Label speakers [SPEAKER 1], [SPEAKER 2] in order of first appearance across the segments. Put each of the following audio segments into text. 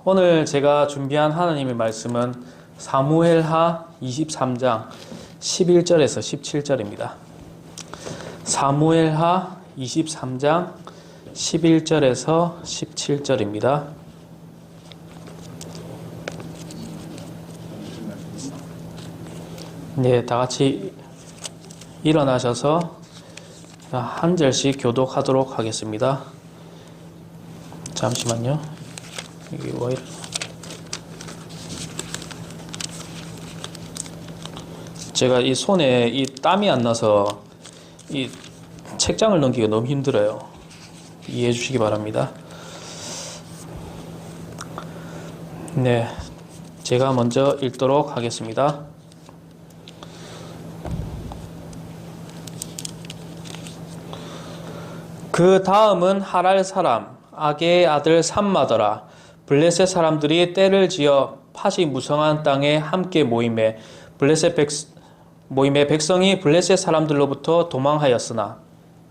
[SPEAKER 1] 오늘 제가 준비한 하나님의 말씀은 사무엘하 23장 11절에서 17절입니다. 사무엘하 23장 11절에서 17절입니다. 네, 다 같이 일어나셔서 한 절씩 교독하도록 하겠습니다. 잠시만요. 이게 뭐 제가 이 손에 이 땀이 안 나서 이 책장을 넘기기가 너무 힘들어요. 이해해 주시기 바랍니다. 네, 제가 먼저 읽도록 하겠습니다. 그 다음은 하랄 사람 아게의 아들 삼마더라. 블레셋 사람들이 때를 지어 팥이 무성한 땅에 함께 모임에 백성이 블레셋 사람들로부터 도망하였으나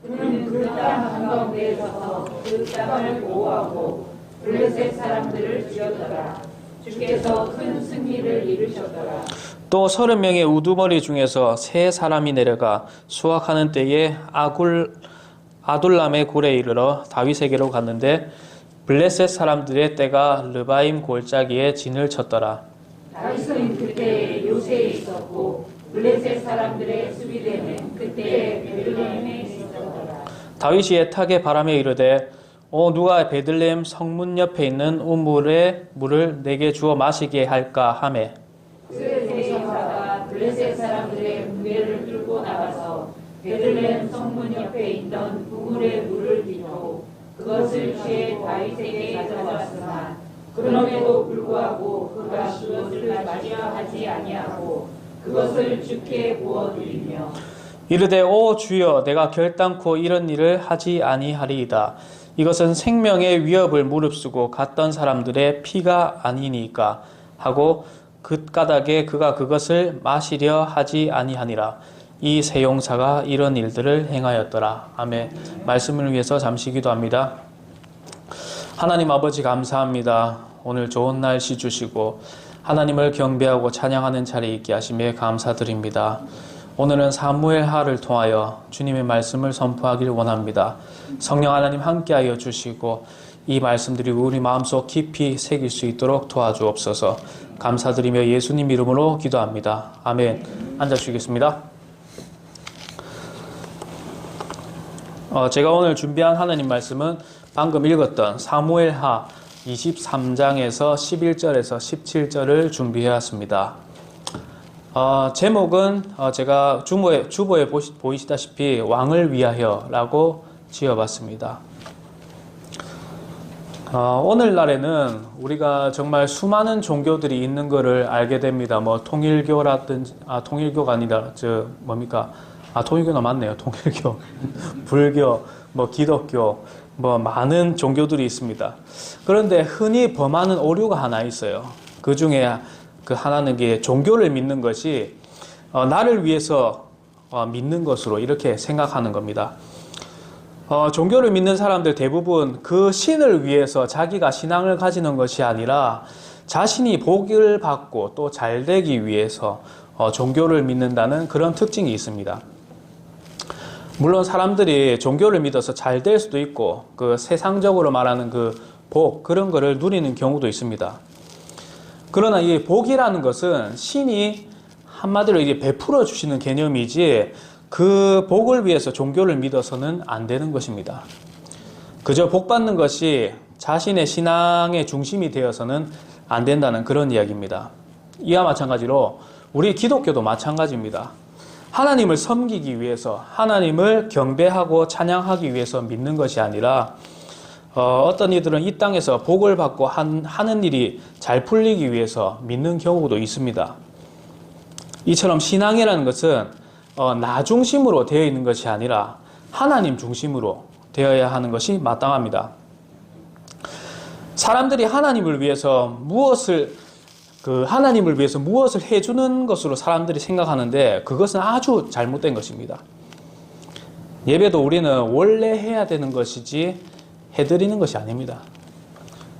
[SPEAKER 2] 그는 그 땅 한가운데에 서서 그 땅을 보호하고 블레셋 사람들을 지었더라. 주께서 큰 승리를 이루셨더라.
[SPEAKER 1] 또 30명의 우두머리 중에서 세 사람이 내려가 수확하는 때에 아둘람의 굴에 이르러 다윗에게로 갔는데 블레셋 사람들의 떼가 르바임 골짜기에 진을 쳤더라.
[SPEAKER 2] 다윗은 그때 요새에 있었고 블레셋 사람들의 수비대는 그때 베들레헴에 있었더라.
[SPEAKER 1] 다윗이 애타게 바람에 이르되 누가 베들레헴 성문 옆에 있는 우물의 물을 내게 주어 마시게 할까 하매
[SPEAKER 2] 그 대형사가 블레셋 사람들의 무게를 뚫고 나가서 베들레헴 성문 옆에 있던 우물의 물을 빚고 그것을 취해 다윗에게 가져왔으나 그럼에도 불구하고 그가 그것을 마시려 하지 아니하고 그것을 주께 부어드리며
[SPEAKER 1] 이르되 오 주여 내가 결단코 이런 일을 하지 아니하리이다. 이것은 생명의 위협을 무릅쓰고 갔던 사람들의 피가 아니니까 하고 그 까닭에 그가 그것을 마시려 하지 아니하니라. 이 세 용사가 이런 일들을 행하였더라. 아멘. 말씀을 위해서 잠시 기도합니다. 하나님 아버지 감사합니다. 오늘 좋은 날씨 주시고 하나님을 경배하고 찬양하는 자리에 있게 하심에 감사드립니다. 오늘은 사무엘하를 통하여 주님의 말씀을 선포하길 원합니다. 성령 하나님 함께하여 주시고 이 말씀들이 우리 마음속 깊이 새길 수 있도록 도와주옵소서. 감사드리며 예수님 이름으로 기도합니다. 아멘. 앉아주시겠습니다. 제가 오늘 준비한 하나님 말씀은 방금 읽었던 사무엘하 23장에서 11절에서 17절을 준비해왔습니다. 제목은 제가 주보에 보이시다시피 왕을 위하여 라고 지어봤습니다. 오늘날에는 우리가 정말 수많은 종교들이 있는 것을 알게 됩니다. 뭐 통일교라든지 통일교가 아니라 통일교가 맞네요. 통일교, 불교, 기독교, 많은 종교들이 있습니다. 그런데 흔히 범하는 오류가 하나 있어요. 그 중에 그 하나는 게 종교를 믿는 것이 나를 위해서 믿는 것으로 이렇게 생각하는 겁니다. 종교를 믿는 사람들 대부분 그 신을 위해서 자기가 신앙을 가지는 것이 아니라 자신이 복을 받고 또 잘되기 위해서 종교를 믿는다는 그런 특징이 있습니다. 물론 사람들이 종교를 믿어서 잘 될 수도 있고 그 세상적으로 말하는 그 복 그런 거를 누리는 경우도 있습니다. 그러나 이 복이라는 것은 신이 한마디로 이게 베풀어 주시는 개념이지 그 복을 위해서 종교를 믿어서는 안 되는 것입니다. 그저 복 받는 것이 자신의 신앙의 중심이 되어서는 안 된다는 그런 이야기입니다. 이와 마찬가지로 우리 기독교도 마찬가지입니다. 하나님을 섬기기 위해서 하나님을 경배하고 찬양하기 위해서 믿는 것이 아니라 어떤 이들은 이 땅에서 복을 받고 하는 일이 잘 풀리기 위해서 믿는 경우도 있습니다. 이처럼 신앙이라는 것은 나 중심으로 되어 있는 것이 아니라 하나님 중심으로 되어야 하는 것이 마땅합니다. 사람들이 하나님을 위해서 무엇을 해주는 것으로 사람들이 생각하는데 그것은 아주 잘못된 것입니다. 예배도 우리는 원래 해야 되는 것이지 해드리는 것이 아닙니다.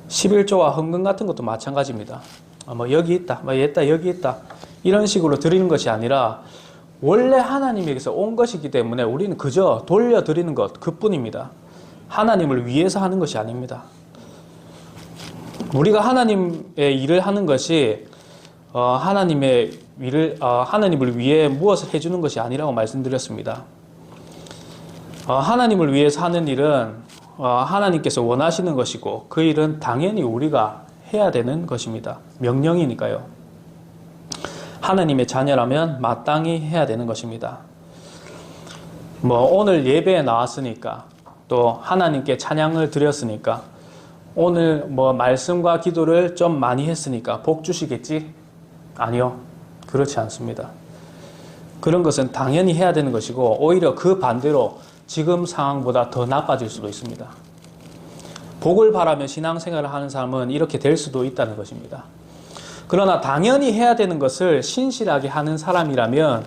[SPEAKER 1] 11조와 헌금 같은 것도 마찬가지입니다. 뭐 여기 있다, 뭐 있다, 여기 있다 이런 식으로 드리는 것이 아니라 원래 하나님에게서 온 것이기 때문에 우리는 그저 돌려드리는 것 그뿐입니다. 하나님을 위해서 하는 것이 아닙니다. 우리가 하나님의 일을 하는 것이 하나님의 일을 하나님을 위해 무엇을 해주는 것이 아니라고 말씀드렸습니다. 하나님을 위해서 하는 일은 하나님께서 원하시는 것이고 그 일은 당연히 우리가 해야 되는 것입니다. 명령이니까요. 하나님의 자녀라면 마땅히 해야 되는 것입니다. 뭐 오늘 예배에 나왔으니까 또 하나님께 찬양을 드렸으니까 오늘 뭐 말씀과 기도를 좀 많이 했으니까 복 주시겠지? 아니요. 그렇지 않습니다. 그런 것은 당연히 해야 되는 것이고 오히려 그 반대로 지금 상황보다 더 나빠질 수도 있습니다. 복을 바라며 신앙생활을 하는 사람은 이렇게 될 수도 있다는 것입니다. 그러나 당연히 해야 되는 것을 신실하게 하는 사람이라면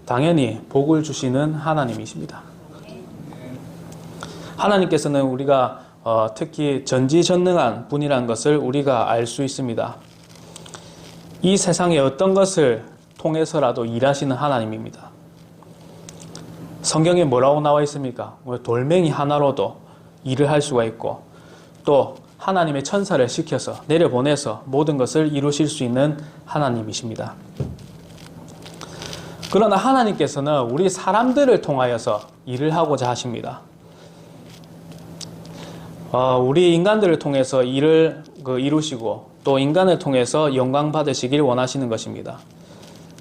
[SPEAKER 1] 당연히 복을 주시는 하나님이십니다. 하나님께서는 우리가 특히 전지전능한 분이라는 것을 우리가 알 수 있습니다. 이 세상의 어떤 것을 통해서라도 일하시는 하나님입니다. 성경에 뭐라고 나와 있습니까? 돌멩이 하나로도 일을 할 수가 있고 또 하나님의 천사를 시켜서 내려보내서 모든 것을 이루실 수 있는 하나님이십니다. 그러나 하나님께서는 우리 사람들을 통하여서 일을 하고자 하십니다. 우리 인간들을 통해서 일을 이루시고 또 인간을 통해서 영광 받으시길 원하시는 것입니다.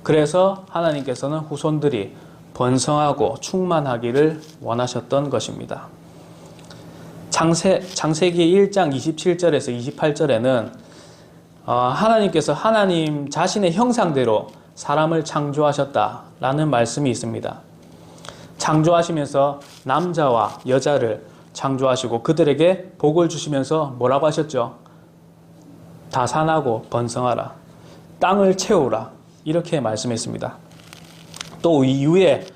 [SPEAKER 1] 그래서 하나님께서는 후손들이 번성하고 충만하기를 원하셨던 것입니다. 창세기 1장 27절에서 28절에는 하나님께서 하나님 자신의 형상대로 사람을 창조하셨다라는 말씀이 있습니다. 창조하시면서 남자와 여자를 창조하시고 그들에게 복을 주시면서 뭐라고 하셨죠? 다산하고 번성하라. 땅을 채우라. 이렇게 말씀했습니다. 또 이후에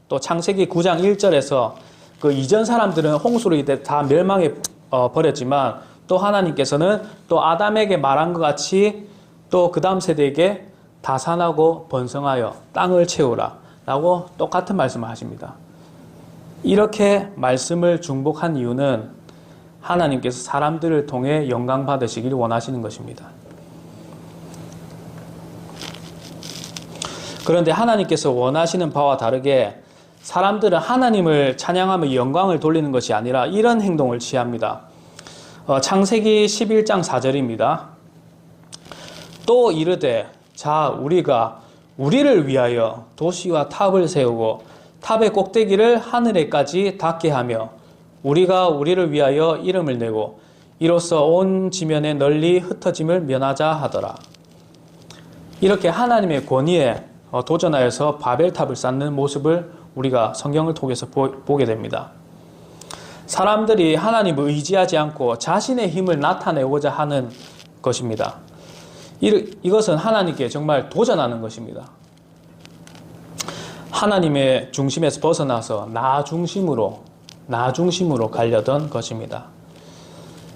[SPEAKER 1] 또 창세기 9장 1절에서 그 이전 사람들은 홍수로 이때 다 멸망해 버렸지만 또 하나님께서는 또 아담에게 말한 것 같이 또 그 다음 세대에게 다산하고 번성하여 땅을 채우라 라고 똑같은 말씀을 하십니다. 이렇게 말씀을 중복한 이유는 하나님께서 사람들을 통해 영광 받으시기를 원하시는 것입니다. 그런데 하나님께서 원하시는 바와 다르게 사람들은 하나님을 찬양하며 영광을 돌리는 것이 아니라 이런 행동을 취합니다. 창세기 11장 4절입니다. 또 이르되 자 우리가 우리를 위하여 도시와 탑을 세우고 탑의 꼭대기를 하늘에까지 닿게 하며 우리가 우리를 위하여 이름을 내고 이로써 온 지면에 널리 흩어짐을 면하자 하더라. 이렇게 하나님의 권위에 도전하여서 바벨탑을 쌓는 모습을 우리가 성경을 통해서 보게 됩니다. 사람들이 하나님을 의지하지 않고 자신의 힘을 나타내고자 하는 것입니다. 이것은 하나님께 정말 도전하는 것입니다. 하나님의 중심에서 벗어나서 나 중심으로 가려던 것입니다.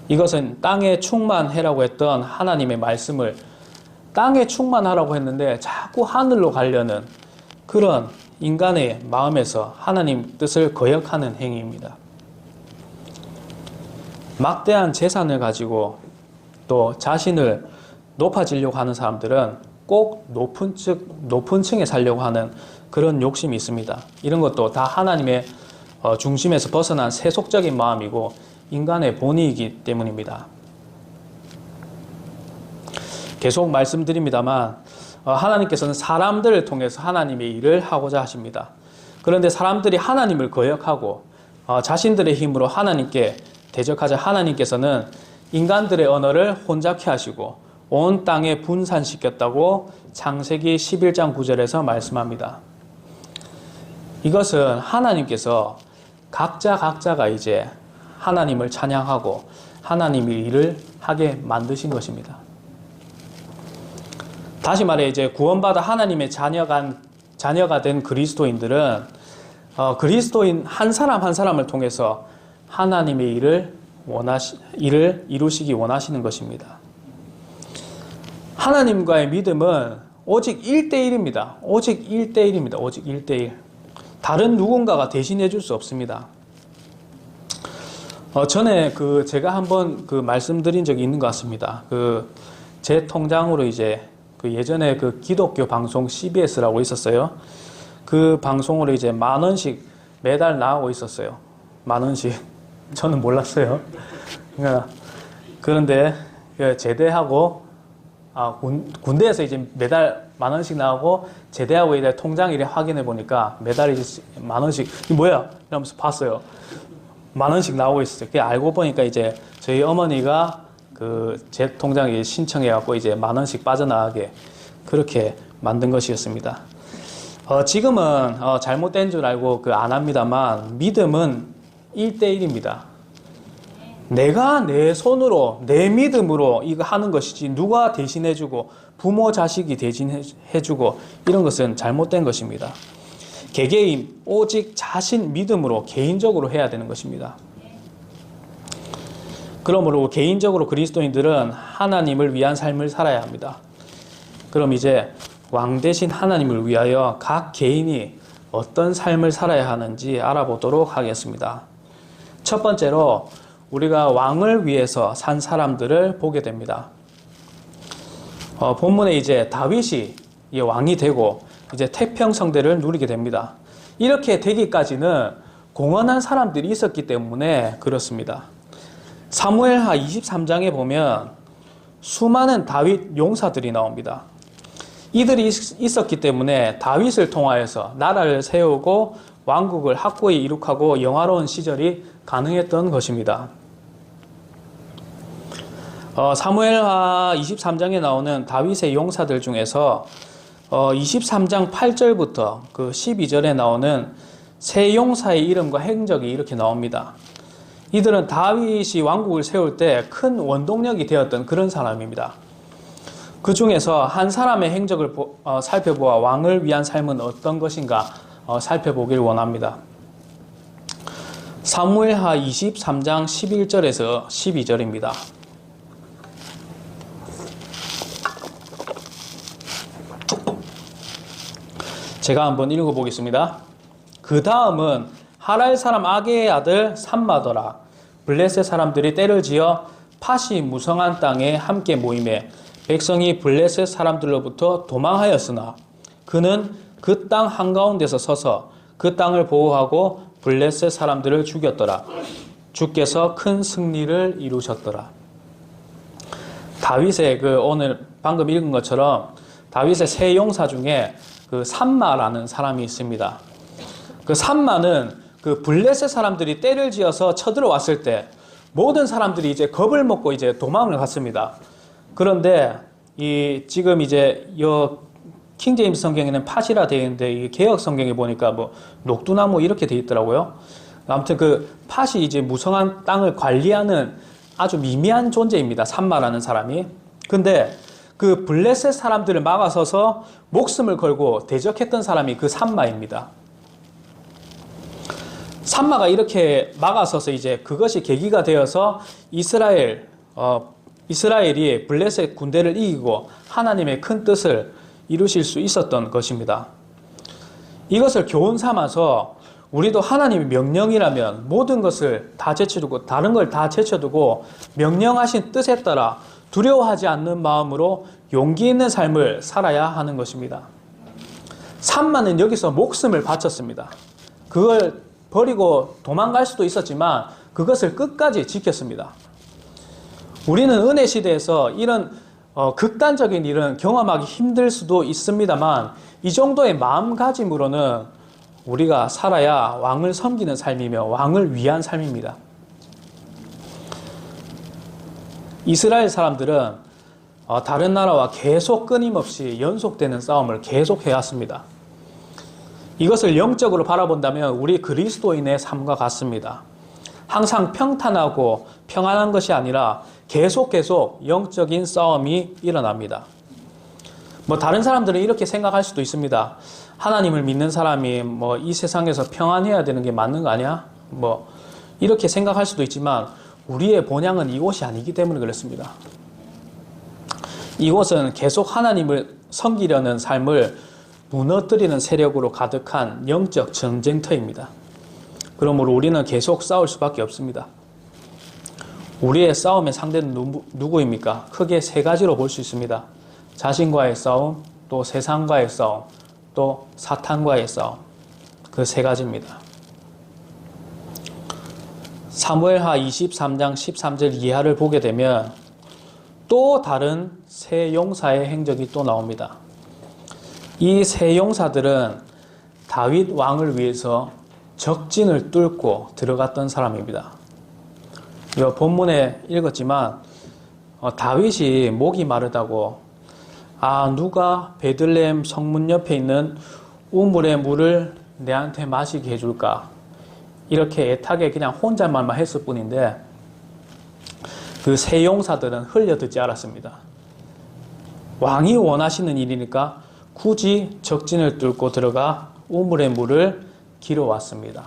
[SPEAKER 1] 이것은 땅에 충만해라고 했던 하나님의 말씀을 땅에 충만하라고 했는데 자꾸 하늘로 가려는 그런 인간의 마음에서 하나님 뜻을 거역하는 행위입니다. 막대한 재산을 가지고 또 자신을 높아지려고 하는 사람들은 꼭 높은 층에 살려고 하는 그런 욕심이 있습니다. 이런 것도 다 하나님의 중심에서 벗어난 세속적인 마음이고 인간의 본의이기 때문입니다. 계속 말씀드립니다만 하나님께서는 사람들을 통해서 하나님의 일을 하고자 하십니다. 그런데 사람들이 하나님을 거역하고 자신들의 힘으로 하나님께 대적하자 하나님께서는 인간들의 언어를 혼잡케 하시고 온 땅에 분산시켰다고 창세기 11장 9절에서 말씀합니다. 이것은 하나님께서 각자가 이제 하나님을 찬양하고 하나님의 일을 하게 만드신 것입니다. 다시 말해 이제 구원받아 하나님의 자녀가 된 그리스도인들은 그리스도인 한 사람 한 사람을 통해서 하나님의 일을 일을 이루시기 원하시는 것입니다. 하나님과의 믿음은 오직 1대1입니다. 오직 1대1입니다. 오직 1대1. 다른 누군가가 대신해 줄 수 없습니다. 전에 제가 한번 말씀드린 적이 있는 것 같습니다. 제 통장으로 이제 예전에 기독교 방송 CBS라고 있었어요. 그 방송으로 이제 10,000원씩 매달 나오고 있었어요. 10,000원씩. 저는 몰랐어요. 그런데 제대하고 군대에서 이제 매달 10,000원씩 나오고 제대하고 이제 통장일에 확인해 보니까 매달 이제 10,000원씩 이게 뭐야? 이러면서 봤어요. 10,000원씩 나오고 있었어요. 그게 알고 보니까 이제 저희 어머니가 제 통장에 신청해 갖고 이제 10,000원씩 빠져나가게 그렇게 만든 것이었습니다. 지금은 잘못된 줄 알고 안 합니다만 믿음은 1대1입니다. 내가 내 손으로 내 믿음으로 이거 하는 것이지 누가 대신해주고 부모 자식이 대신해주고 이런 것은 잘못된 것입니다. 개개인 오직 자신 믿음으로 개인적으로 해야 되는 것입니다. 그러므로 개인적으로 그리스도인들은 하나님을 위한 삶을 살아야 합니다. 그럼 이제 왕 대신 하나님을 위하여 각 개인이 어떤 삶을 살아야 하는지 알아보도록 하겠습니다. 첫 번째로 우리가 왕을 위해서 산 사람들을 보게 됩니다. 본문에 이제 다윗이 왕이 되고 이제 태평성대를 누리게 됩니다. 이렇게 되기까지는 공헌한 사람들이 있었기 때문에 그렇습니다. 사무엘하 23장에 보면 수많은 다윗 용사들이 나옵니다. 이들이 있었기 때문에 다윗을 통하여서 나라를 세우고 왕국을 확고히 이룩하고 영화로운 시절이 가능했던 것입니다. 사무엘하 23장에 나오는 다윗의 용사들 중에서 23장 8절부터 12절에 나오는 세 용사의 이름과 행적이 이렇게 나옵니다. 이들은 다윗이 왕국을 세울 때 큰 원동력이 되었던 그런 사람입니다. 그 중에서 한 사람의 행적을 살펴보아 왕을 위한 삶은 어떤 것인가 살펴보길 원합니다. 사무엘하 23장 11절에서 12절입니다. 제가 한번 읽어보겠습니다. 그 다음은 하랄 사람 아게의 아들 삼마더라. 블레셋 사람들이 때를 지어 팟이 무성한 땅에 함께 모임에 백성이 블레셋 사람들로부터 도망하였으나 그는 그 땅 한가운데서 서서 그 땅을 보호하고 블레셋 사람들을 죽였더라. 주께서 큰 승리를 이루셨더라. 다윗의 오늘 방금 읽은 것처럼 다윗의 세 용사 중에 삼마라는 사람이 있습니다. 삼마는 블레셋 사람들이 때를 지어서 쳐들어왔을 때 모든 사람들이 이제 겁을 먹고 이제 도망을 갔습니다. 그런데 지금 이제 킹제임스 성경에는 팟이라 되어 있는데 이 개역 성경에 보니까 녹두나무 이렇게 되어 있더라고요. 아무튼 팟이 이제 무성한 땅을 관리하는 아주 미미한 존재입니다. 삼마라는 사람이. 근데 블레셋 사람들을 막아서서 목숨을 걸고 대적했던 사람이 삼마입니다. 삼마가 이렇게 막아서서 이제 그것이 계기가 되어서 이스라엘이 블레셋 군대를 이기고 하나님의 큰 뜻을 이루실 수 있었던 것입니다. 이것을 교훈 삼아서 우리도 하나님의 명령이라면 모든 것을 다 제쳐두고 다른 걸 다 제쳐두고 명령하신 뜻에 따라 두려워하지 않는 마음으로 용기 있는 삶을 살아야 하는 것입니다. 삼마는 여기서 목숨을 바쳤습니다. 그걸 버리고 도망갈 수도 있었지만 그것을 끝까지 지켰습니다. 우리는 은혜 시대에서 이런 극단적인 일은 경험하기 힘들 수도 있습니다만 이 정도의 마음가짐으로는 우리가 살아야 왕을 섬기는 삶이며 왕을 위한 삶입니다. 이스라엘 사람들은 다른 나라와 계속 끊임없이 연속되는 싸움을 계속 해왔습니다. 이것을 영적으로 바라본다면 우리 그리스도인의 삶과 같습니다. 항상 평탄하고 평안한 것이 아니라 계속 영적인 싸움이 일어납니다. 다른 사람들은 이렇게 생각할 수도 있습니다. 하나님을 믿는 사람이 이 세상에서 평안해야 되는 게 맞는 거 아니야? 이렇게 생각할 수도 있지만 우리의 본향은 이곳이 아니기 때문에 그렇습니다. 이곳은 계속 하나님을 섬기려는 삶을 무너뜨리는 세력으로 가득한 영적 전쟁터입니다. 그러므로 우리는 계속 싸울 수밖에 없습니다. 우리의 싸움의 상대는 누구입니까? 크게 세 가지로 볼 수 있습니다. 자신과의 싸움, 또 세상과의 싸움, 또 사탄과의 싸움. 그 세 가지입니다. 사무엘하 23장 13절 이하를 보게 되면 또 다른 세 용사의 행적이 또 나옵니다. 이 세 용사들은 다윗 왕을 위해서 적진을 뚫고 들어갔던 사람입니다. 이 본문에 읽었지만 다윗이 목이 마르다고 누가 베들레헴 성문 옆에 있는 우물의 물을 내한테 마시게 해줄까? 이렇게 애타게 그냥 혼잣말만 했을 뿐인데 그 세 용사들은 흘려듣지 않았습니다. 왕이 원하시는 일이니까 굳이 적진을 뚫고 들어가 우물의 물을 길어왔습니다.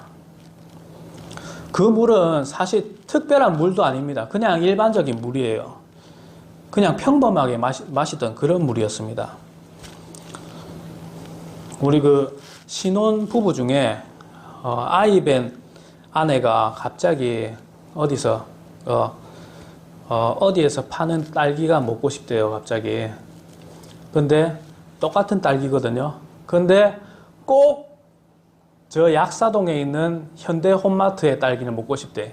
[SPEAKER 1] 그 물은 사실 특별한 물도 아닙니다. 그냥 일반적인 물이에요. 그냥 평범하게 마시던 그런 물이었습니다. 우리 그 신혼 부부 중에 아이 뵌 아내가 갑자기 어디에서 파는 딸기가 먹고 싶대요, 갑자기. 근데 똑같은 딸기거든요. 근데 꼭 저 약사동에 있는 현대 홈마트의 딸기를 먹고 싶대.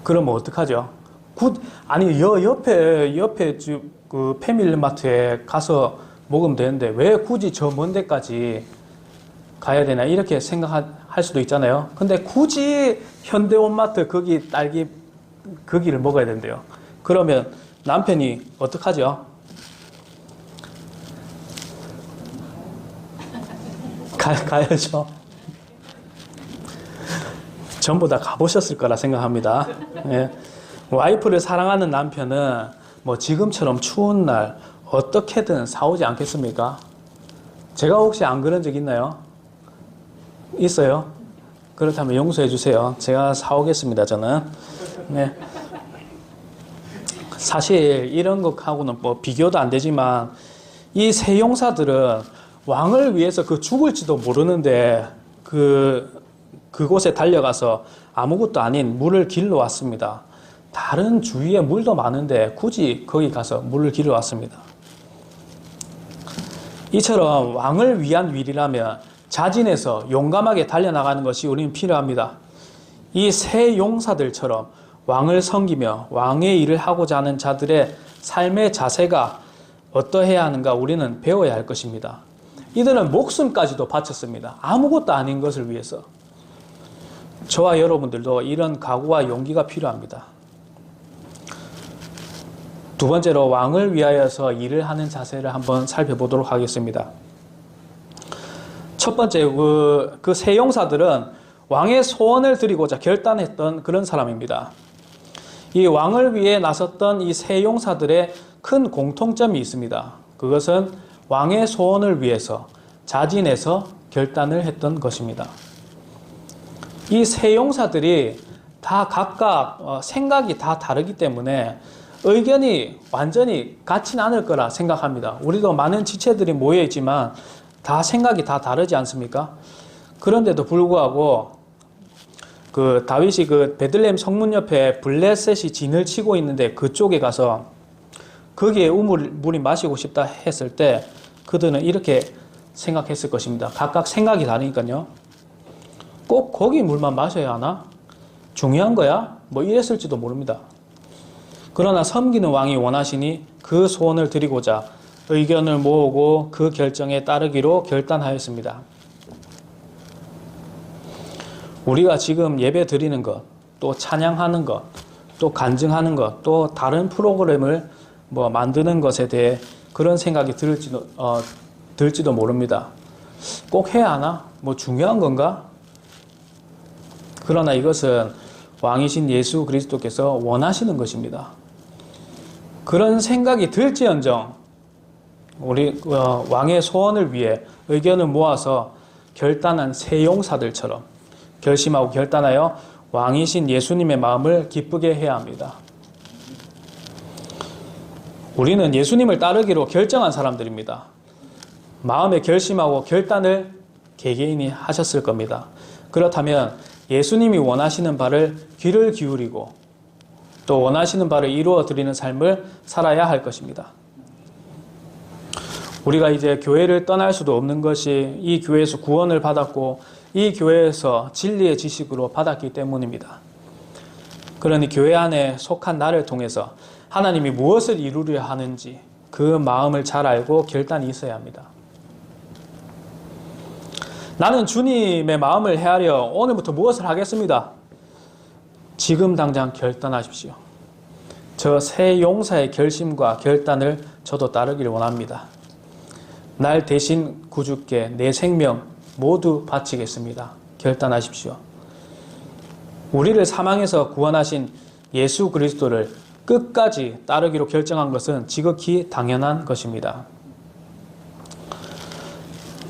[SPEAKER 1] 그러면 어떡하죠? 옆에 그 패밀리마트에 가서 먹으면 되는데 왜 굳이 저 먼 데까지 가야 되나 이렇게 생각할 수도 있잖아요. 근데 굳이 현대 홈마트 거기 딸기 거기를 먹어야 된대요. 그러면 남편이 어떡하죠? 가야죠. 전부 다 가보셨을 거라 생각합니다. 예. 와이프를 사랑하는 남편은 뭐 지금처럼 추운 날 어떻게든 사오지 않겠습니까? 제가 혹시 안 그런 적 있나요? 있어요? 그렇다면 용서해 주세요. 제가 사오겠습니다, 저는. 네. 사실 이런 것하고는 뭐 비교도 안 되지만 이 세 용사들은 왕을 위해서 죽을지도 모르는데 그곳에 달려가서 아무것도 아닌 물을 길러 왔습니다. 다른 주위에 물도 많은데 굳이 거기 가서 물을 길러 왔습니다. 이처럼 왕을 위한 일이라면 자진해서 용감하게 달려나가는 것이 우리는 필요합니다. 이 세 용사들처럼 왕을 섬기며 왕의 일을 하고자 하는 자들의 삶의 자세가 어떠해야 하는가 우리는 배워야 할 것입니다. 이들은 목숨까지도 바쳤습니다. 아무것도 아닌 것을 위해서. 저와 여러분들도 이런 각오와 용기가 필요합니다. 두 번째로 왕을 위하여서 일을 하는 자세를 한번 살펴보도록 하겠습니다. 첫 번째, 그 세 용사들은 왕의 소원을 드리고자 결단했던 그런 사람입니다. 이 왕을 위해 나섰던 이 세 용사들의 큰 공통점이 있습니다. 그것은 왕의 소원을 위해서 자진해서 결단을 했던 것입니다. 이 세 용사들이 다 각각 생각이 다 다르기 때문에 의견이 완전히 같지는 않을 거라 생각합니다. 우리도 많은 지체들이 모여있지만 다 생각이 다 다르지 않습니까? 그런데도 불구하고 다윗이 베들레헴 성문 옆에 블레셋이 진을 치고 있는데 그쪽에 가서 거기에 물이 마시고 싶다 했을 때 그들은 이렇게 생각했을 것입니다. 각각 생각이 다르니까요. 꼭 거기 물만 마셔야 하나? 중요한 거야? 뭐 이랬을지도 모릅니다. 그러나 섬기는 왕이 원하시니 그 소원을 드리고자 의견을 모으고 그 결정에 따르기로 결단하였습니다. 우리가 지금 예배 드리는 것, 또 찬양하는 것, 또 간증하는 것, 또 다른 프로그램을 만드는 것에 대해 그런 생각이 들지도 모릅니다. 꼭 해야 하나? 중요한 건가? 그러나 이것은 왕이신 예수 그리스도께서 원하시는 것입니다. 그런 생각이 들지언정 우리 왕의 소원을 위해 의견을 모아서 결단한 세 용사들처럼 결심하고 결단하여 왕이신 예수님의 마음을 기쁘게 해야 합니다. 우리는 예수님을 따르기로 결정한 사람들입니다. 마음에 결심하고 결단을 개개인이 하셨을 겁니다. 그렇다면 예수님이 원하시는 바를 귀를 기울이고 또 원하시는 바를 이루어 드리는 삶을 살아야 할 것입니다. 우리가 이제 교회를 떠날 수도 없는 것이 이 교회에서 구원을 받았고 이 교회에서 진리의 지식으로 받았기 때문입니다. 그러니 교회 안에 속한 나를 통해서 하나님이 무엇을 이루려 하는지 그 마음을 잘 알고 결단이 있어야 합니다. 나는 주님의 마음을 헤아려 오늘부터 무엇을 하겠습니다. 지금 당장 결단하십시오. 저 새 용사의 결심과 결단을 저도 따르기를 원합니다. 날 대신 구주께 내 생명 모두 바치겠습니다. 결단하십시오. 우리를 사망에서 구원하신 예수 그리스도를 끝까지 따르기로 결정한 것은 지극히 당연한 것입니다.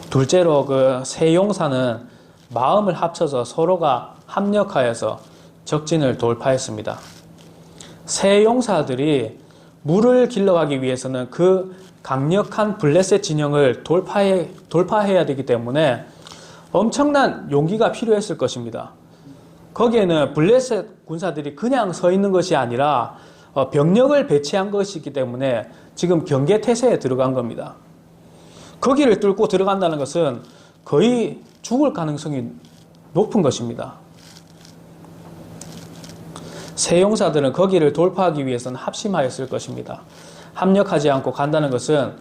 [SPEAKER 1] 둘째로 그 새 용사는 마음을 합쳐서 서로가 합력하여서 적진을 돌파했습니다. 새 용사들이 물을 길러가기 위해서는 그 강력한 블레셋 진영을 돌파해야 되기 때문에 엄청난 용기가 필요했을 것입니다. 거기에는 블레셋 군사들이 그냥 서 있는 것이 아니라 병력을 배치한 것이기 때문에 지금 경계태세에 들어간 겁니다. 거기를 뚫고 들어간다는 것은 거의 죽을 가능성이 높은 것입니다. 새 용사들은 거기를 돌파하기 위해서는 합심하였을 것입니다. 합력하지 않고 간다는 것은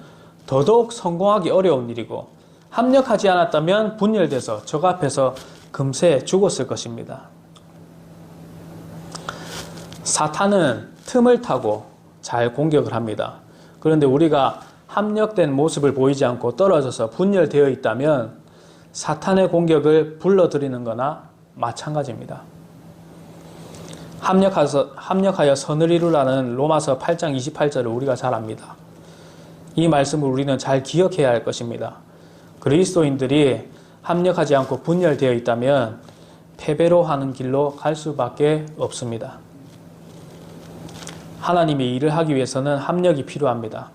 [SPEAKER 1] 더더욱 성공하기 어려운 일이고 합력하지 않았다면 분열돼서 적 앞에서 금세 죽었을 것입니다. 사탄은 틈을 타고 잘 공격을 합니다. 그런데 우리가 합력된 모습을 보이지 않고 떨어져서 분열되어 있다면 사탄의 공격을 불러들이는 거나 마찬가지입니다. 합력하여 선을 이루라는 로마서 8장 28절을 우리가 잘 압니다. 이 말씀을 우리는 잘 기억해야 할 것입니다. 그리스도인들이 합력하지 않고 분열되어 있다면 패배로 하는 길로 갈 수밖에 없습니다. 하나님의 일을 하기 위해서는 합력이 필요합니다.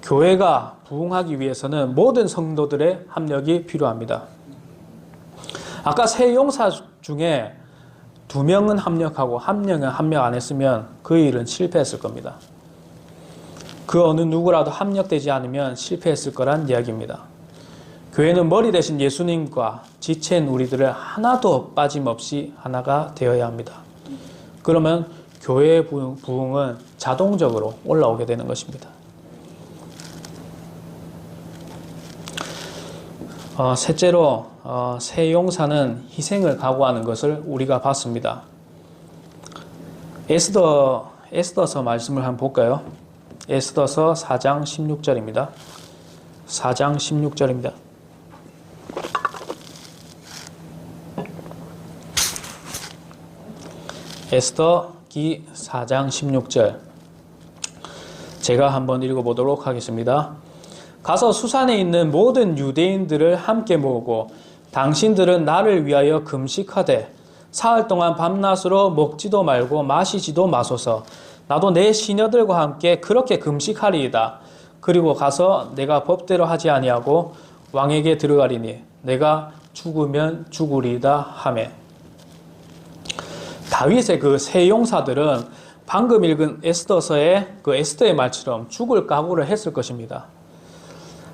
[SPEAKER 1] 교회가 부흥하기 위해서는 모든 성도들의 합력이 필요합니다. 아까 세 용사 중에 2명은 합력하고 1명은 합력 안 했으면 그 일은 실패했을 겁니다. 그 어느 누구라도 합력되지 않으면 실패했을 거란 이야기입니다. 교회는 머리 대신 예수님과 지체인 우리들을 하나도 빠짐없이 하나가 되어야 합니다. 그러면 교회의 부흥은 자동적으로 올라오게 되는 것입니다. 셋째로 새 용사는 희생을 각오하는 것을 우리가 봤습니다. 에스더서 말씀을 한번 볼까요? 에스더서 4장 16절입니다. 4장 16절입니다. 에스더기 4장 16절 제가 한번 읽어보도록 하겠습니다. 가서 수산에 있는 모든 유대인들을 함께 모으고 당신들은 나를 위하여 금식하되 사흘 동안 밤낮으로 먹지도 말고 마시지도 마소서. 나도 내 시녀들과 함께 그렇게 금식하리이다. 그리고 가서 내가 법대로 하지 아니하고 왕에게 들어가리니 내가 죽으면 죽으리이다 하매. 다윗의 그 세 용사들은 방금 읽은 에스더서의 그 에스더의 말처럼 죽을 각오를 했을 것입니다.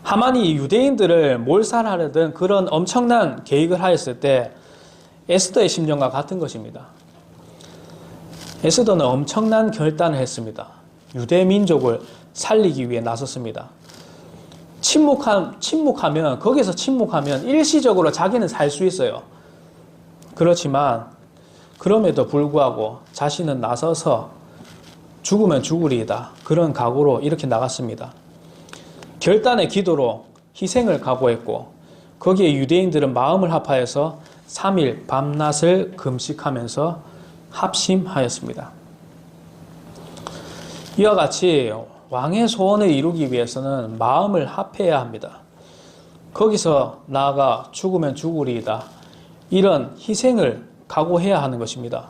[SPEAKER 1] 하만이 유대인들을 몰살하려던 그런 엄청난 계획을 하였을 때 에스더의 심정과 같은 것입니다. 에스더는 엄청난 결단을 했습니다. 유대 민족을 살리기 위해 나섰습니다. 침묵하면 거기서 침묵하면 일시적으로 자기는 살 수 있어요. 그렇지만 그럼에도 불구하고 자신은 나서서 죽으면 죽으리이다. 그런 각오로 이렇게 나갔습니다. 결단의 기도로 희생을 각오했고 거기에 유대인들은 마음을 합하여서 3일 밤낮을 금식하면서 합심하였습니다. 이와 같이 왕의 소원을 이루기 위해서는 마음을 합해야 합니다. 거기서 나아가 죽으면 죽으리이다. 이런 희생을 각오해야 하는 것입니다.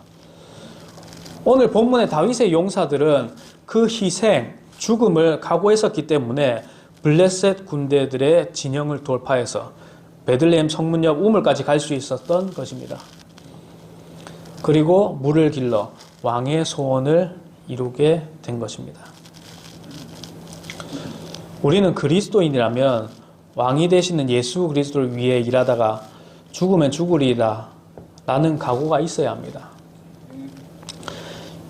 [SPEAKER 1] 오늘 본문의 다윗의 용사들은 그 희생, 죽음을 각오했었기 때문에 블레셋 군대들의 진영을 돌파해서 베들레헴 성문 옆 우물까지 갈 수 있었던 것입니다. 그리고 물을 길러 왕의 소원을 이루게 된 것입니다. 우리는 그리스도인이라면 왕이 되시는 예수 그리스도를 위해 일하다가 죽으면 죽으리라 라는 각오가 있어야 합니다.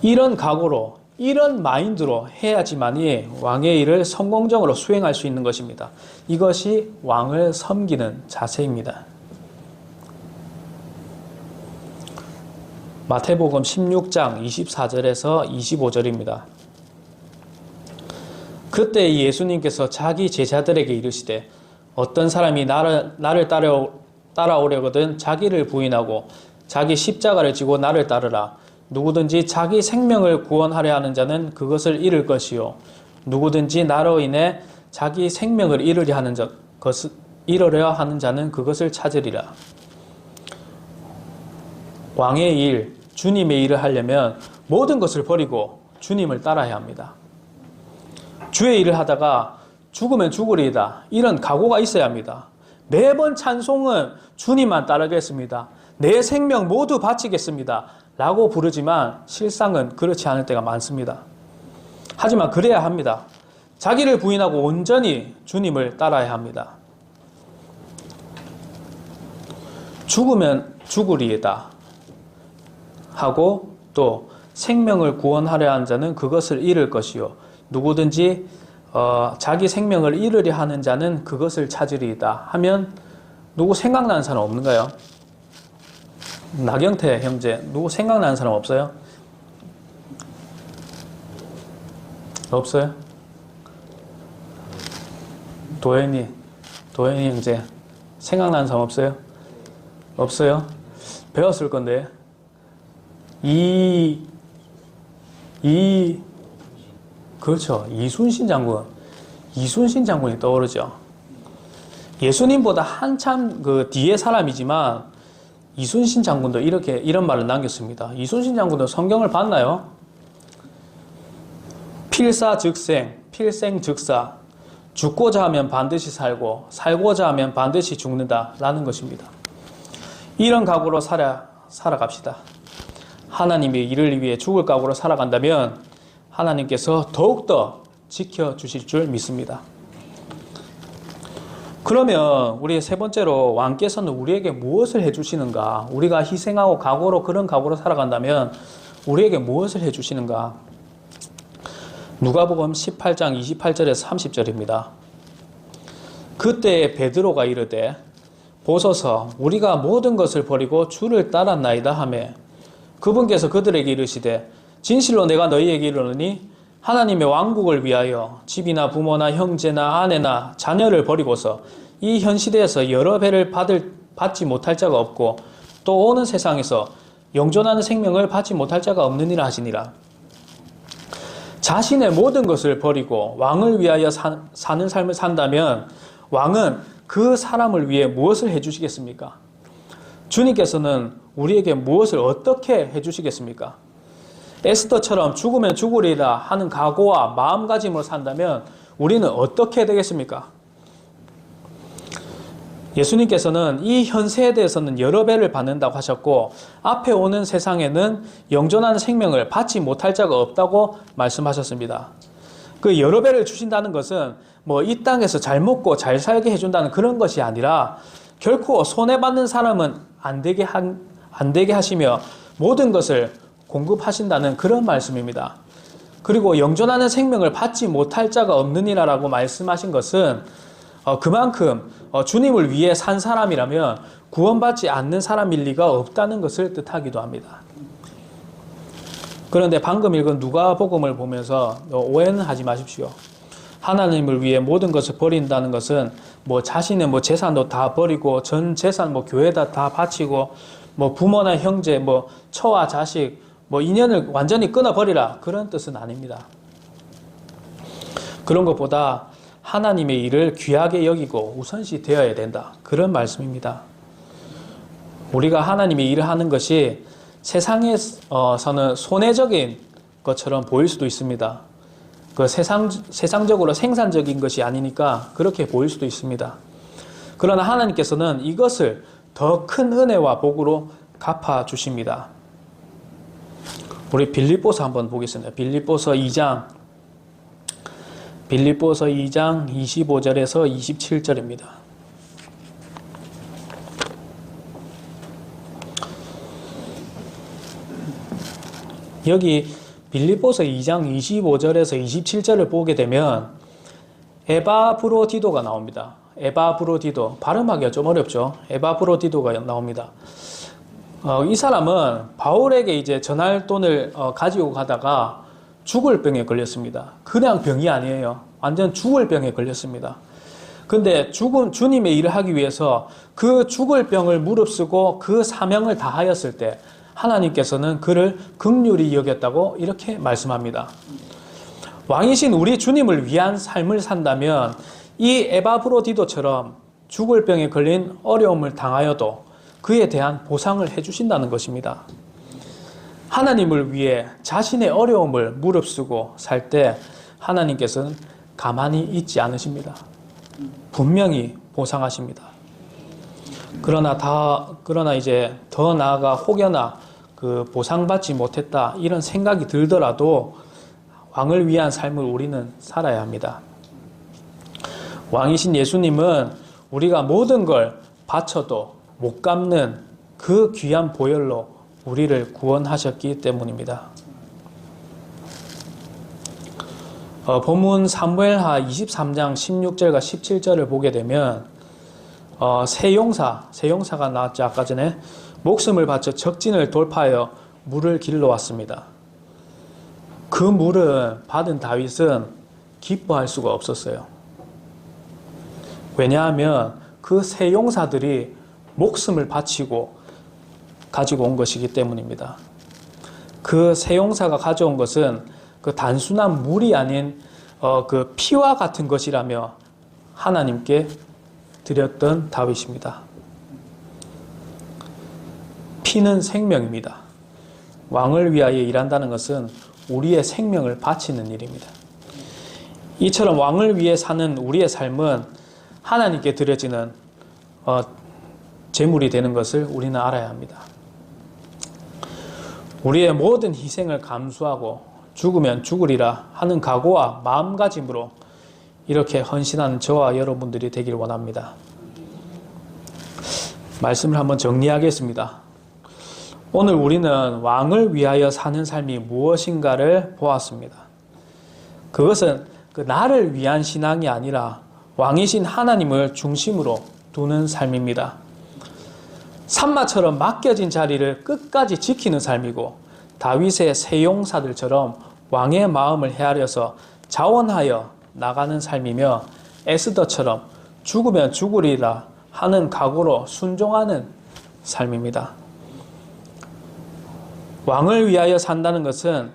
[SPEAKER 1] 이런 각오로, 이런 마인드로 해야지만이 왕의 일을 성공적으로 수행할 수 있는 것입니다. 이것이 왕을 섬기는 자세입니다. 마태복음 16장 24절에서 25절입니다. 그때 예수님께서 자기 제자들에게 이르시되 어떤 사람이 나를 따라오려거든 자기를 부인하고 자기 십자가를 지고 나를 따르라. 누구든지 자기 생명을 구원하려 하는 자는 그것을 잃을 것이요 누구든지 나로 인해 자기 생명을 잃으려 하는 자는 그것을 찾으리라. 왕의 일, 주님의 일을 하려면 모든 것을 버리고 주님을 따라야 합니다. 주의 일을 하다가 죽으면 죽으리이다. 이런 각오가 있어야 합니다. 매번 찬송은 주님만 따르겠습니다. 내 생명 모두 바치겠습니다. 라고 부르지만 실상은 그렇지 않을 때가 많습니다. 하지만 그래야 합니다. 자기를 부인하고 온전히 주님을 따라야 합니다. 죽으면 죽으리이다 하고 또 생명을 구원하려 하는 자는 그것을 잃을 것이요 누구든지 자기 생명을 잃으려 하는 자는 그것을 찾으리이다 하면 누구 생각나는 사람 없는가요? 나경태 형제 누구 생각나는 사람 없어요? 없어요? 도현이 형제 생각나는 사람 없어요? 없어요? 배웠을 건데 그렇죠. 이순신 장군이 떠오르죠. 예수님보다 한참 그 뒤에 사람이지만 이순신 장군도 이런 말을 남겼습니다. 이순신 장군도 성경을 봤나요? 필사즉생, 필생즉사. 죽고자 하면 반드시 살고 살고자 하면 반드시 죽는다 라는 것입니다. 이런 각오로 살아갑시다. 하나님의 일을 위해 죽을 각오로 살아간다면 하나님께서 더욱더 지켜주실 줄 믿습니다. 그러면 우리 세 번째로 왕께서는 우리에게 무엇을 해주시는가? 우리가 희생하고 그런 각오로 살아간다면 우리에게 무엇을 해주시는가? 누가복음 18장 28절에서 30절입니다. 그때 베드로가 이르되 보소서 우리가 모든 것을 버리고 주를 따랐나이다 하매 그분께서 그들에게 이르시되 진실로 내가 너희에게 이르노니 하나님의 왕국을 위하여 집이나 부모나 형제나 아내나 자녀를 버리고서 이 현 시대에서 여러 배를 받지 못할 자가 없고 또 오는 세상에서 영존하는 생명을 받지 못할 자가 없느니라 하시니라. 자신의 모든 것을 버리고 왕을 위하여 사는 삶을 산다면 왕은 그 사람을 위해 무엇을 해주시겠습니까? 주님께서는 우리에게 무엇을 어떻게 해주시겠습니까? 에스더처럼 죽으면 죽으리라 하는 각오와 마음가짐으로 산다면 우리는 어떻게 되겠습니까? 예수님께서는 이 현 세대에서는 여러 배를 받는다고 하셨고 앞에 오는 세상에는 영존하는 생명을 받지 못할 자가 없다고 말씀하셨습니다. 그 여러 배를 주신다는 것은 이 땅에서 잘 먹고 잘 살게 해준다는 그런 것이 아니라 결코 손해받는 사람은 안 되게 하시며 모든 것을 공급하신다는 그런 말씀입니다. 그리고 영존하는 생명을 받지 못할 자가 없느니라라고 말씀하신 것은 그만큼 주님을 위해 산 사람이라면 구원받지 않는 사람일 리가 없다는 것을 뜻하기도 합니다. 그런데 방금 읽은 누가복음을 보면서 오해는 하지 마십시오. 하나님을 위해 모든 것을 버린다는 것은 자신의 재산도 다 버리고 전 재산 교회에다 다 바치고 부모나 형제 처와 자식 인연을 완전히 끊어버리라 그런 뜻은 아닙니다. 그런 것보다 하나님의 일을 귀하게 여기고 우선시 되어야 된다 그런 말씀입니다. 우리가 하나님의 일을 하는 것이 세상에서는 손해적인 것처럼 보일 수도 있습니다. 그 세상적으로 생산적인 것이 아니니까 그렇게 보일 수도 있습니다. 그러나 하나님께서는 이것을 더 큰 은혜와 복으로 갚아 주십니다. 우리 빌립보서 한번 보겠습니다. 빌립보서 2장 25절에서 27절입니다. 여기 빌립보서 2장 25절에서 27절을 보게 되면 에바브로디도가 나옵니다. 에바브로디도, 발음하기가 좀 어렵죠. 에바브로디도가 나옵니다. 이 사람은 바울에게 이제 전할 돈을 가지고 가다가 죽을 병에 걸렸습니다. 그냥 병이 아니에요. 완전 죽을 병에 걸렸습니다. 근데 주님의 일을 하기 위해서 그 죽을 병을 무릅쓰고 그 사명을 다하였을 때 하나님께서는 그를 긍휼히 여겼다고 이렇게 말씀합니다. 왕이신 우리 주님을 위한 삶을 산다면 이 에바브로디도처럼 죽을 병에 걸린 어려움을 당하여도 그에 대한 보상을 해주신다는 것입니다. 하나님을 위해 자신의 어려움을 무릅쓰고 살 때 하나님께서는 가만히 있지 않으십니다. 분명히 보상하십니다. 그러나 이제 더 나아가 혹여나 그 보상받지 못했다 이런 생각이 들더라도 왕을 위한 삶을 우리는 살아야 합니다. 왕이신 예수님은 우리가 모든 걸 바쳐도 못 갚는 그 귀한 보혈로 우리를 구원하셨기 때문입니다. 본문 사무엘하 23장 16절과 17절을 보게 되면 세 용사가 나왔죠. 아까 전에 목숨을 바쳐 적진을 돌파하여 물을 길러왔습니다. 그 물을 받은 다윗은 기뻐할 수가 없었어요. 왜냐하면 그 세 용사들이 목숨을 바치고 가지고 온 것이기 때문입니다. 그 세 용사가 가져온 것은 그 단순한 물이 아닌 그 피와 같은 것이라며 하나님께 드렸던 다윗입니다. 피는 생명입니다. 왕을 위하여 일한다는 것은 우리의 생명을 바치는 일입니다. 이처럼 왕을 위해 사는 우리의 삶은 하나님께 드려지는 제물이 되는 것을 우리는 알아야 합니다. 우리의 모든 희생을 감수하고 죽으면 죽으리라 하는 각오와 마음가짐으로 이렇게 헌신하는 저와 여러분들이 되길 원합니다. 말씀을 한번 정리하겠습니다. 오늘 우리는 왕을 위하여 사는 삶이 무엇인가를 보았습니다. 그것은 그 나를 위한 신앙이 아니라 왕이신 하나님을 중심으로 두는 삶입니다. 산마처럼 맡겨진 자리를 끝까지 지키는 삶이고 다윗의 세 용사들처럼 왕의 마음을 헤아려서 자원하여 나가는 삶이며 에스더처럼 죽으면 죽으리라 하는 각오로 순종하는 삶입니다. 왕을 위하여 산다는 것은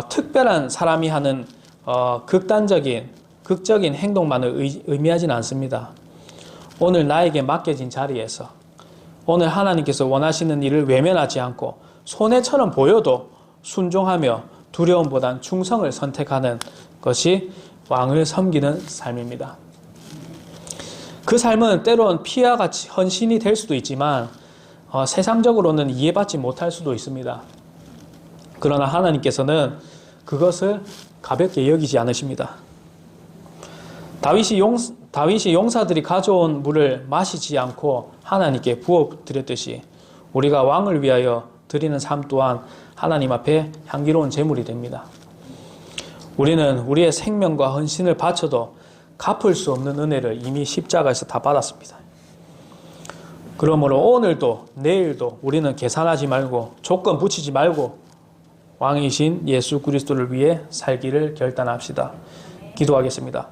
[SPEAKER 1] 특별한 사람이 하는 극적인 행동만을 의미하지는 않습니다. 오늘 나에게 맡겨진 자리에서 오늘 하나님께서 원하시는 일을 외면하지 않고 손해처럼 보여도 순종하며 두려움보단 충성을 선택하는 것이 왕을 섬기는 삶입니다. 그 삶은 때론 피와 같이 헌신이 될 수도 있지만 세상적으로는 이해받지 못할 수도 있습니다. 그러나 하나님께서는 그것을 가볍게 여기지 않으십니다. 다윗이 용사들이 가져온 물을 마시지 않고 하나님께 부어 드렸듯이 우리가 왕을 위하여 드리는 삶 또한 하나님 앞에 향기로운 제물이 됩니다. 우리는 우리의 생명과 헌신을 바쳐도 갚을 수 없는 은혜를 이미 십자가에서 다 받았습니다. 그러므로 오늘도 내일도 우리는 계산하지 말고 조건 붙이지 말고 왕이신 예수 그리스도를 위해 살기를 결단합시다. 기도하겠습니다.